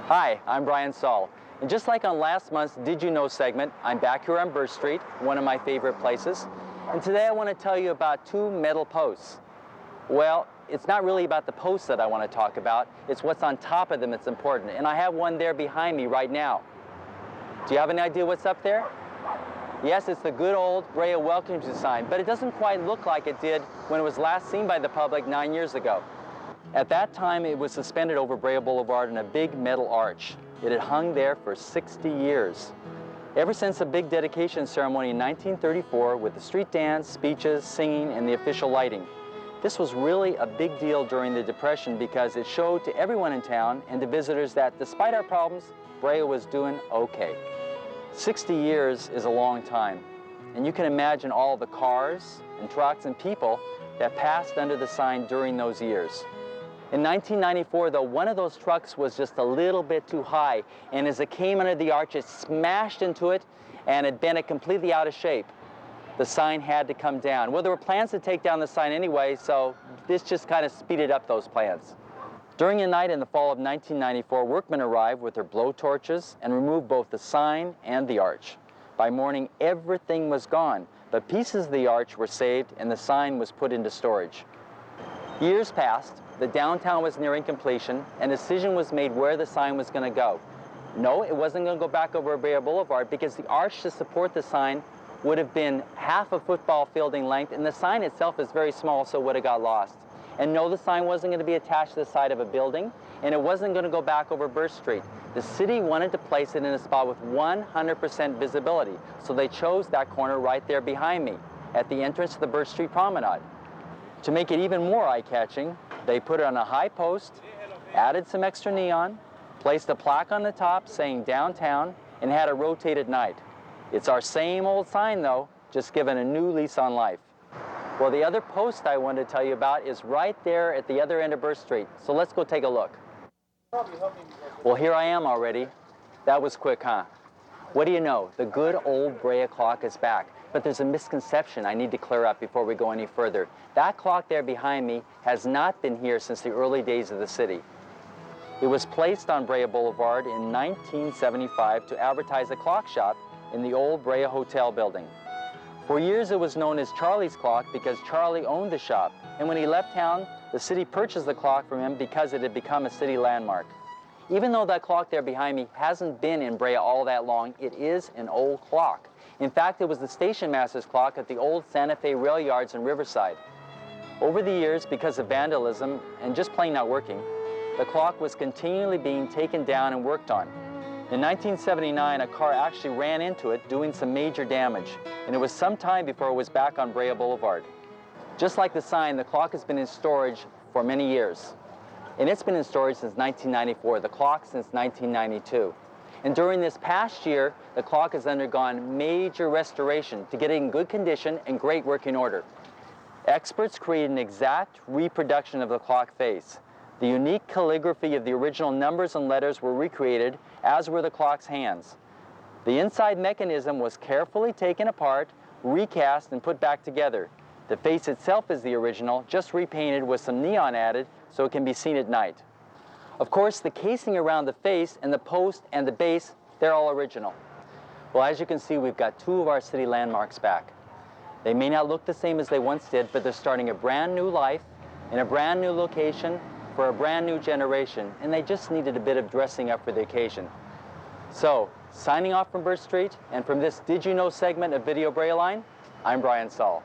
Hi, I'm Brian Saul. And just like on last month's Did You Know segment, I'm back here on Burr Street, one of my favorite places. And today I want to tell you about two metal posts. Well, it's not really about the posts that I want to talk about, it's what's on top of them that's important. And I have one there behind me right now. Do you have any idea what's up there? Yes, it's the good old Brea Welcome You sign, but it doesn't quite look like it did when it was last seen by the public 9 years ago. At that time, it was suspended over Brea Boulevard in a big metal arch. It had hung there for 60 years. Ever since a big dedication ceremony in 1934 with the street dance, speeches, singing, and the official lighting. This was really a big deal during the Depression because it showed to everyone in town and to visitors that despite our problems, Brea was doing okay. 60 years is a long time, and you can imagine all the cars and trucks and people that passed under the sign during those years. In 1994, though, one of those trucks was just a little bit too high, and as it came under the arch, it smashed into it, and it bent it completely out of shape. The sign had to come down. Well, there were plans to take down the sign anyway, so this just kind of speeded up those plans. During a night in the fall of 1994, workmen arrived with their blowtorches and removed both the sign and the arch. By morning, everything was gone, but pieces of the arch were saved and the sign was put into storage. Years passed, the downtown was nearing completion, and a decision was made where the sign was going to go. No, it wasn't going to go back over Brea Boulevard because the arch to support the sign would have been half a football field in length, and the sign itself is very small, so it would have got lost. And no, the sign wasn't going to be attached to the side of a building, and it wasn't going to go back over Burr Street. The city wanted to place it in a spot with 100% visibility, so they chose that corner right there behind me, at the entrance to the Burr Street Promenade. To make it even more eye-catching, they put it on a high post, added some extra neon, placed a plaque on the top saying downtown, and had it rotate at night. It's our same old sign, though, just given a new lease on life. Well, the other post I wanted to tell you about is right there at the other end of Burr Street, so let's go take a look. Well, here I am already. That was quick, huh? What do you know? The good old Brea clock is back. But there's a misconception I need to clear up before we go any further. That clock there behind me has not been here since the early days of the city. It was placed on Brea Boulevard in 1975 to advertise a clock shop in the old Brea Hotel building. For years it was known as Charlie's Clock because Charlie owned the shop, and when he left town, the city purchased the clock from him because it had become a city landmark. Even though that clock there behind me hasn't been in Brea all that long, it is an old clock. In fact, it was the station master's clock at the old Santa Fe rail yards in Riverside. Over the years, because of vandalism and just plain not working, the clock was continually being taken down and worked on. In 1979, a car actually ran into it, doing some major damage, and it was some time before it was back on Brea Boulevard. Just like the sign, the clock has been in storage for many years. And it's been in storage since 1994, the clock since 1992. And during this past year, the clock has undergone major restoration to get it in good condition and great working order. Experts created an exact reproduction of the clock face. The unique calligraphy of the original numbers and letters were recreated, as were the clock's hands. The inside mechanism was carefully taken apart, recast, and put back together. The face itself is the original, just repainted with some neon added so it can be seen at night. Of course, the casing around the face and the post and the base, they're all original. Well, as you can see, we've got two of our city landmarks back. They may not look the same as they once did, but they're starting a brand new life in a brand new location for a brand new generation, and they just needed a bit of dressing up for the occasion. So, signing off from Burr Street, and from this Did You Know segment of Video Brea Line, I'm Brian Saul.